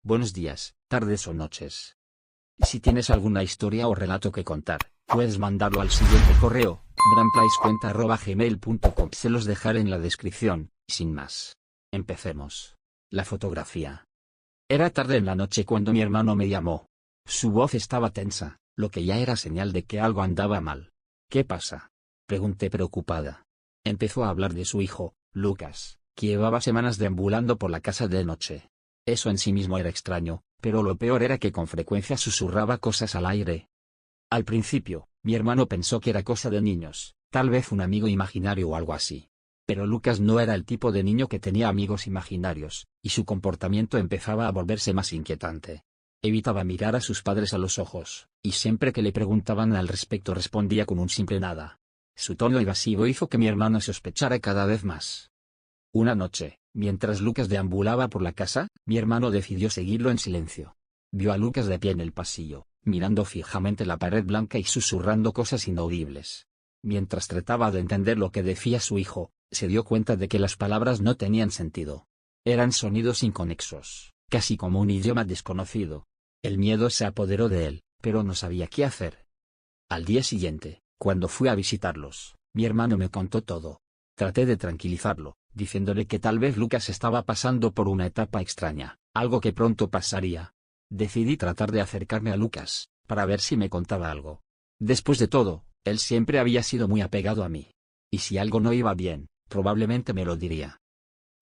buenos días, tardes o noches. Si tienes alguna historia o relato que contar, puedes mandarlo al siguiente correo, bramplacecuenta@gmail.com. Se los dejaré en la descripción. Sin más, empecemos. La fotografía. Era tarde en la noche cuando mi hermano me llamó. Su voz estaba tensa, lo que ya era señal de que algo andaba mal. ¿Qué pasa?, pregunté preocupada. Empezó a hablar de su hijo, Lucas, que llevaba semanas deambulando por la casa de noche. Eso en sí mismo era extraño, pero lo peor era que con frecuencia susurraba cosas al aire. Al principio, mi hermano pensó que era cosa de niños, tal vez un amigo imaginario o algo así. Pero Lucas no era el tipo de niño que tenía amigos imaginarios, y su comportamiento empezaba a volverse más inquietante. Evitaba mirar a sus padres a los ojos, y siempre que le preguntaban al respecto respondía con un simple nada. Su tono evasivo hizo que mi hermano sospechara cada vez más. Una noche, mientras Lucas deambulaba por la casa, mi hermano decidió seguirlo en silencio. Vio a Lucas de pie en el pasillo, mirando fijamente la pared blanca y susurrando cosas inaudibles. Mientras trataba de entender lo que decía su hijo, se dio cuenta de que las palabras no tenían sentido. Eran sonidos inconexos, casi como un idioma desconocido. El miedo se apoderó de él, pero no sabía qué hacer. Al día siguiente, cuando fui a visitarlos, mi hermano me contó todo. Traté de tranquilizarlo, diciéndole que tal vez Lucas estaba pasando por una etapa extraña, algo que pronto pasaría. Decidí tratar de acercarme a Lucas, para ver si me contaba algo. Después de todo, él siempre había sido muy apegado a mí. Y si algo no iba bien, probablemente me lo diría.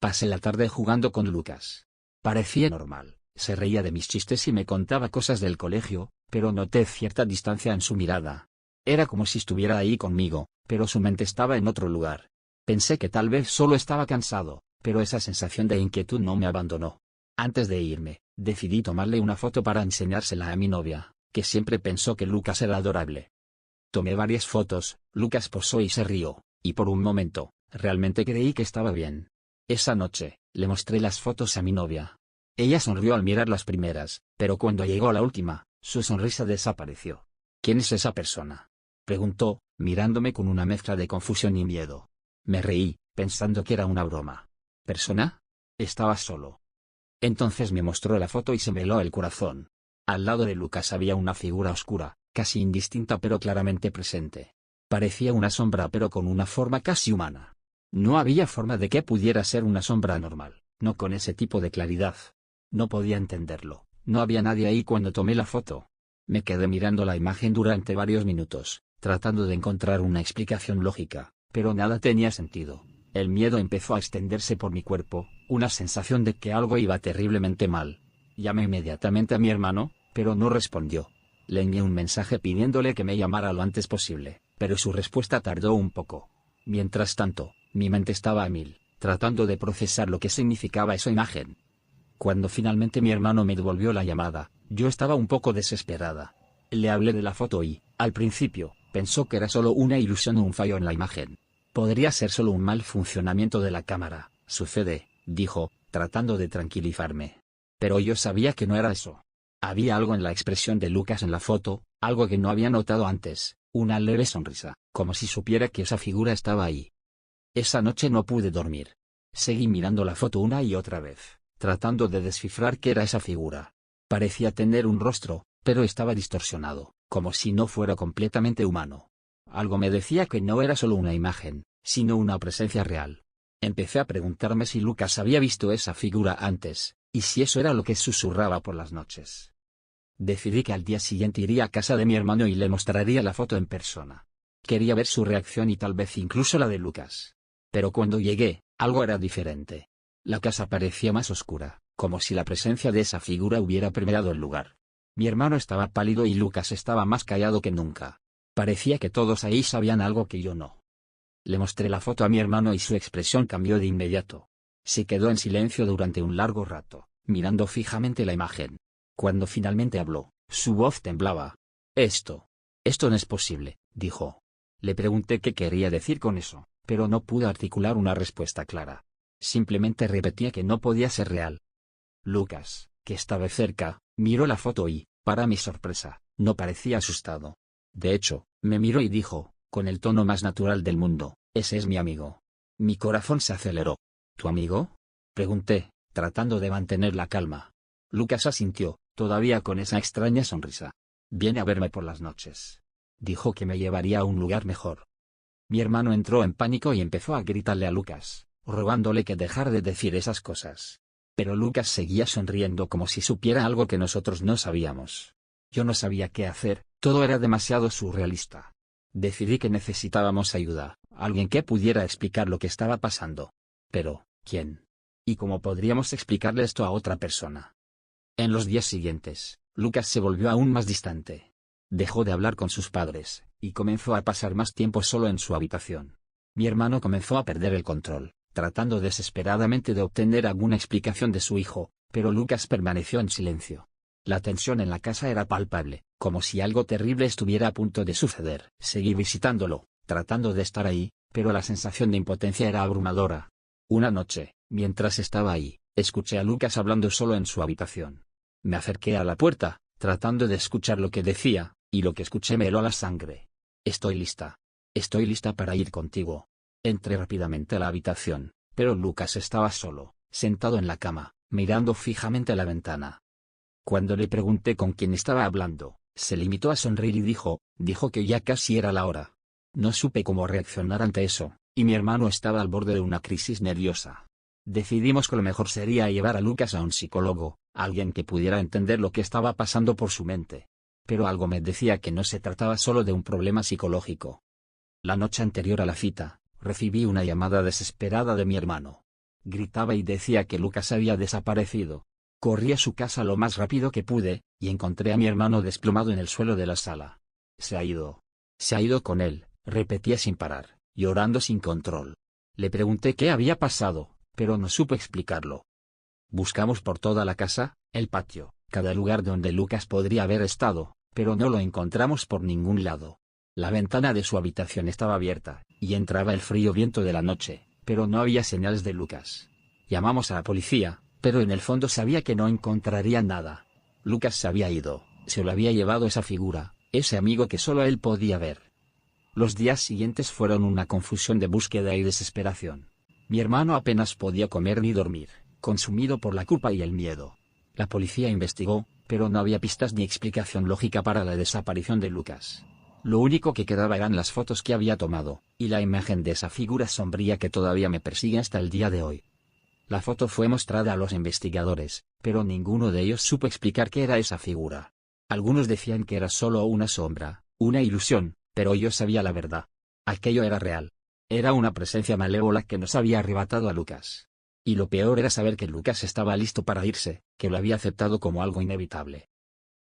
Pasé la tarde jugando con Lucas. Parecía normal, se reía de mis chistes y me contaba cosas del colegio, pero noté cierta distancia en su mirada. Era como si estuviera ahí conmigo, pero su mente estaba en otro lugar. Pensé que tal vez solo estaba cansado, pero esa sensación de inquietud no me abandonó. Antes de irme, decidí tomarle una foto para enseñársela a mi novia, que siempre pensó que Lucas era adorable. Tomé varias fotos, Lucas posó y se rió, y por un momento, realmente creí que estaba bien. Esa noche, le mostré las fotos a mi novia. Ella sonrió al mirar las primeras, pero cuando llegó a la última, su sonrisa desapareció. ¿Quién es esa persona?, preguntó, mirándome con una mezcla de confusión y miedo. Me reí, pensando que era una broma. ¿Persona? Estaba solo. Entonces me mostró la foto y se me heló el corazón. Al lado de Lucas había una figura oscura, casi indistinta pero claramente presente. Parecía una sombra pero con una forma casi humana. No había forma de que pudiera ser una sombra normal, no con ese tipo de claridad. No podía entenderlo, no había nadie ahí cuando tomé la foto. Me quedé mirando la imagen durante varios minutos, tratando de encontrar una explicación lógica, pero nada tenía sentido. El miedo empezó a extenderse por mi cuerpo, una sensación de que algo iba terriblemente mal. Llamé inmediatamente a mi hermano, pero no respondió. Le envié un mensaje pidiéndole que me llamara lo antes posible, pero su respuesta tardó un poco. Mientras tanto, mi mente estaba a mil, tratando de procesar lo que significaba esa imagen. Cuando finalmente mi hermano me devolvió la llamada, yo estaba un poco desesperada. Le hablé de la foto y, al principio, pensó que era solo una ilusión o un fallo en la imagen. Podría ser solo un mal funcionamiento de la cámara, sucede, dijo, tratando de tranquilizarme. Pero yo sabía que no era eso. Había algo en la expresión de Lucas en la foto, algo que no había notado antes, una leve sonrisa, como si supiera que esa figura estaba ahí. Esa noche no pude dormir. Seguí mirando la foto una y otra vez, tratando de descifrar qué era esa figura. Parecía tener un rostro, pero estaba distorsionado, como si no fuera completamente humano. Algo me decía que no era solo una imagen, sino una presencia real. Empecé a preguntarme si Lucas había visto esa figura antes, y si eso era lo que susurraba por las noches. Decidí que al día siguiente iría a casa de mi hermano y le mostraría la foto en persona. Quería ver su reacción y tal vez incluso la de Lucas. Pero cuando llegué, algo era diferente. La casa parecía más oscura, como si la presencia de esa figura hubiera permeado el lugar. Mi hermano estaba pálido y Lucas estaba más callado que nunca. Parecía que todos ahí sabían algo que yo no. Le mostré la foto a mi hermano y su expresión cambió de inmediato. Se quedó en silencio durante un largo rato, mirando fijamente la imagen. Cuando finalmente habló, su voz temblaba. Esto no es posible, dijo. Le pregunté qué quería decir con eso, pero no pude articular una respuesta clara. Simplemente repetía que no podía ser real. Lucas, que estaba cerca, miró la foto y, para mi sorpresa, no parecía asustado. De hecho, me miró y dijo, con el tono más natural del mundo, ese es mi amigo. Mi corazón se aceleró. ¿Tu amigo?, pregunté, tratando de mantener la calma. Lucas asintió, todavía con esa extraña sonrisa. Viene a verme por las noches. Dijo que me llevaría a un lugar mejor. Mi hermano entró en pánico y empezó a gritarle a Lucas, rogándole que dejara de decir esas cosas. Pero Lucas seguía sonriendo como si supiera algo que nosotros no sabíamos. Yo no sabía qué hacer, todo era demasiado surrealista. Decidí que necesitábamos ayuda, alguien que pudiera explicar lo que estaba pasando. Pero, ¿quién? ¿Y cómo podríamos explicarle esto a otra persona? En los días siguientes, Lucas se volvió aún más distante. Dejó de hablar con sus padres, y comenzó a pasar más tiempo solo en su habitación. Mi hermano comenzó a perder el control, tratando desesperadamente de obtener alguna explicación de su hijo, pero Lucas permaneció en silencio. La tensión en la casa era palpable, como si algo terrible estuviera a punto de suceder. Seguí visitándolo, tratando de estar ahí, pero la sensación de impotencia era abrumadora. Una noche, mientras estaba ahí, escuché a Lucas hablando solo en su habitación. Me acerqué a la puerta, tratando de escuchar lo que decía, y lo que escuché me heló la sangre. Estoy lista. Estoy lista para ir contigo. Entré rápidamente a la habitación, pero Lucas estaba solo, sentado en la cama, mirando fijamente a la ventana. Cuando le pregunté con quién estaba hablando, se limitó a sonreír y dijo que ya casi era la hora. No supe cómo reaccionar ante eso, y mi hermano estaba al borde de una crisis nerviosa. Decidimos que lo mejor sería llevar a Lucas a un psicólogo, alguien que pudiera entender lo que estaba pasando por su mente. Pero algo me decía que no se trataba solo de un problema psicológico. La noche anterior a la cita, recibí una llamada desesperada de mi hermano. Gritaba y decía que Lucas había desaparecido. Corrí a su casa lo más rápido que pude, y encontré a mi hermano desplomado en el suelo de la sala. Se ha ido. Se ha ido con él, repetía sin parar, llorando sin control. Le pregunté qué había pasado, pero no supo explicarlo. Buscamos por toda la casa, el patio, cada lugar donde Lucas podría haber estado, pero no lo encontramos por ningún lado. La ventana de su habitación estaba abierta, y entraba el frío viento de la noche, pero no había señales de Lucas. Llamamos a la policía, pero en el fondo sabía que no encontraría nada. Lucas se había ido, se lo había llevado esa figura, ese amigo que solo él podía ver. Los días siguientes fueron una confusión de búsqueda y desesperación. Mi hermano apenas podía comer ni dormir, consumido por la culpa y el miedo. La policía investigó, pero no había pistas ni explicación lógica para la desaparición de Lucas. Lo único que quedaba eran las fotos que había tomado, y la imagen de esa figura sombría que todavía me persigue hasta el día de hoy. La foto fue mostrada a los investigadores, pero ninguno de ellos supo explicar qué era esa figura. Algunos decían que era solo una sombra, una ilusión, pero yo sabía la verdad. Aquello era real. Era una presencia malévola que nos había arrebatado a Lucas. Y lo peor era saber que Lucas estaba listo para irse, que lo había aceptado como algo inevitable.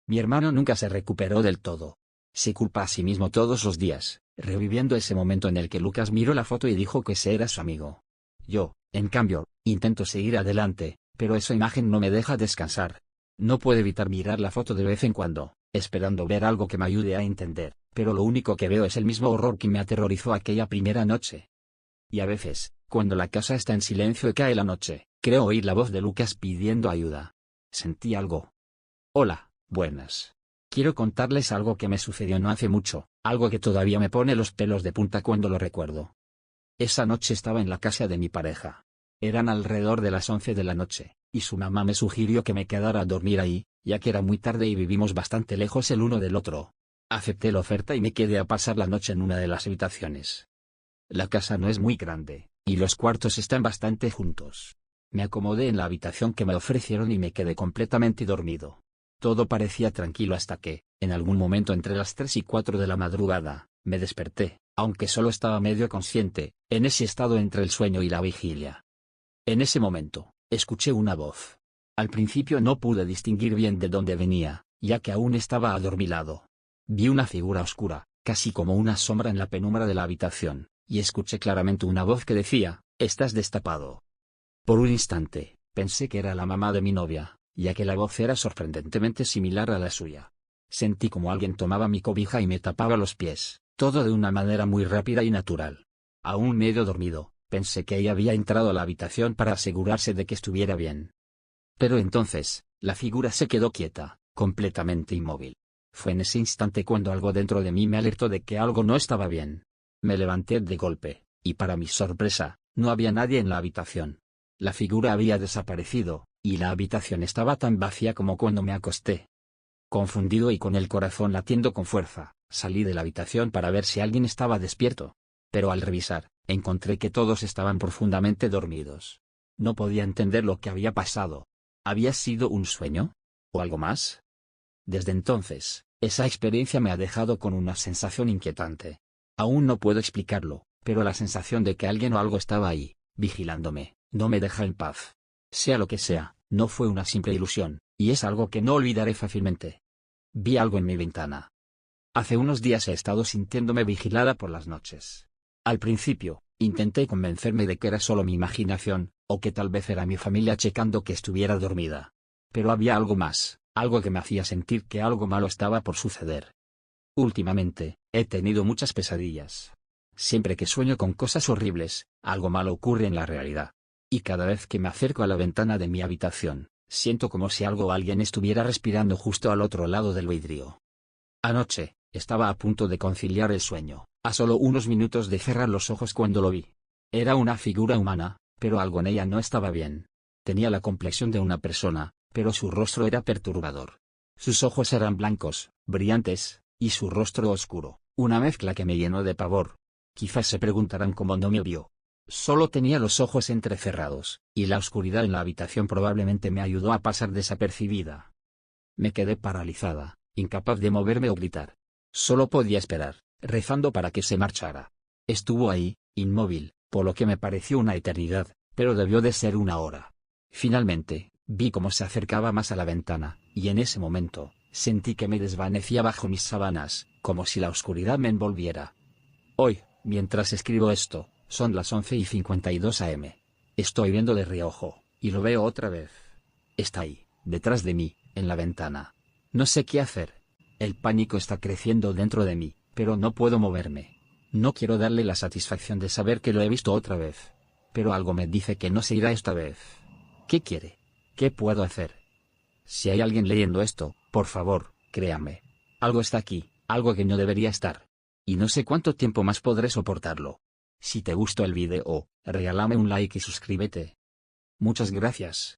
Mi hermano nunca se recuperó del todo. Se culpa a sí mismo todos los días, reviviendo ese momento en el que Lucas miró la foto y dijo que ese era su amigo. Yo, en cambio, intento seguir adelante, pero esa imagen no me deja descansar. No puedo evitar mirar la foto de vez en cuando, esperando ver algo que me ayude a entender, pero lo único que veo es el mismo horror que me aterrorizó aquella primera noche. Y a veces, cuando la casa está en silencio y cae la noche, creo oír la voz de Lucas pidiendo ayuda. Sentí algo. Hola, buenas. Quiero contarles algo que me sucedió no hace mucho, algo que todavía me pone los pelos de punta cuando lo recuerdo. Esa noche estaba en la casa de mi pareja. Eran alrededor de las 11 de la noche, y su mamá me sugirió que me quedara a dormir ahí, ya que era muy tarde y vivimos bastante lejos el uno del otro. Acepté la oferta y me quedé a pasar la noche en una de las habitaciones. La casa no es muy grande, y los cuartos están bastante juntos. Me acomodé en la habitación que me ofrecieron y me quedé completamente dormido. Todo parecía tranquilo hasta que, en algún momento entre las 3 y 4 de la madrugada, me desperté, aunque solo estaba medio consciente, en ese estado entre el sueño y la vigilia. En ese momento, escuché una voz. Al principio no pude distinguir bien de dónde venía, ya que aún estaba adormilado. Vi una figura oscura, casi como una sombra en la penumbra de la habitación, y escuché claramente una voz que decía, «Estás destapado». Por un instante, pensé que era la mamá de mi novia, ya que la voz era sorprendentemente similar a la suya. Sentí como alguien tomaba mi cobija y me tapaba los pies, todo de una manera muy rápida y natural. Aún medio dormido, pensé que ella había entrado a la habitación para asegurarse de que estuviera bien. Pero entonces, la figura se quedó quieta, completamente inmóvil. Fue en ese instante cuando algo dentro de mí me alertó de que algo no estaba bien. Me levanté de golpe, y para mi sorpresa, no había nadie en la habitación. La figura había desaparecido, y la habitación estaba tan vacía como cuando me acosté. Confundido y con el corazón latiendo con fuerza, salí de la habitación para ver si alguien estaba despierto. Pero al revisar, encontré que todos estaban profundamente dormidos. No podía entender lo que había pasado. ¿Había sido un sueño? ¿O algo más? Desde entonces, esa experiencia me ha dejado con una sensación inquietante. Aún no puedo explicarlo, pero la sensación de que alguien o algo estaba ahí, vigilándome, no me deja en paz. Sea lo que sea, no fue una simple ilusión, y es algo que no olvidaré fácilmente. Vi algo en mi ventana. Hace unos días he estado sintiéndome vigilada por las noches. Al principio, intenté convencerme de que era solo mi imaginación, o que tal vez era mi familia checando que estuviera dormida. Pero había algo más, algo que me hacía sentir que algo malo estaba por suceder. Últimamente, he tenido muchas pesadillas. Siempre que sueño con cosas horribles, algo malo ocurre en la realidad. Y cada vez que me acerco a la ventana de mi habitación, siento como si algo o alguien estuviera respirando justo al otro lado del vidrio. Anoche, estaba a punto de conciliar el sueño, a solo unos minutos de cerrar los ojos cuando lo vi. Era una figura humana, pero algo en ella no estaba bien. Tenía la complexión de una persona, pero su rostro era perturbador. Sus ojos eran blancos, brillantes, y su rostro oscuro, una mezcla que me llenó de pavor. Quizás se preguntarán cómo no me vio. Solo tenía los ojos entrecerrados, y la oscuridad en la habitación probablemente me ayudó a pasar desapercibida. Me quedé paralizada, incapaz de moverme o gritar. Solo podía esperar, rezando para que se marchara. Estuvo ahí, inmóvil, por lo que me pareció una eternidad, pero debió de ser una hora. Finalmente, vi cómo se acercaba más a la ventana, y en ese momento, sentí que me desvanecía bajo mis sábanas, como si la oscuridad me envolviera. Hoy, mientras escribo esto, son las 11:52 am. Estoy viendo de reojo, y lo veo otra vez. Está ahí, detrás de mí, en la ventana. No sé qué hacer. El pánico está creciendo dentro de mí, pero no puedo moverme. No quiero darle la satisfacción de saber que lo he visto otra vez. Pero algo me dice que no se irá esta vez. ¿Qué quiere? ¿Qué puedo hacer? Si hay alguien leyendo esto, por favor, créame. Algo está aquí, algo que no debería estar. Y no sé cuánto tiempo más podré soportarlo. Si te gustó el video, regálame un like y suscríbete. Muchas gracias.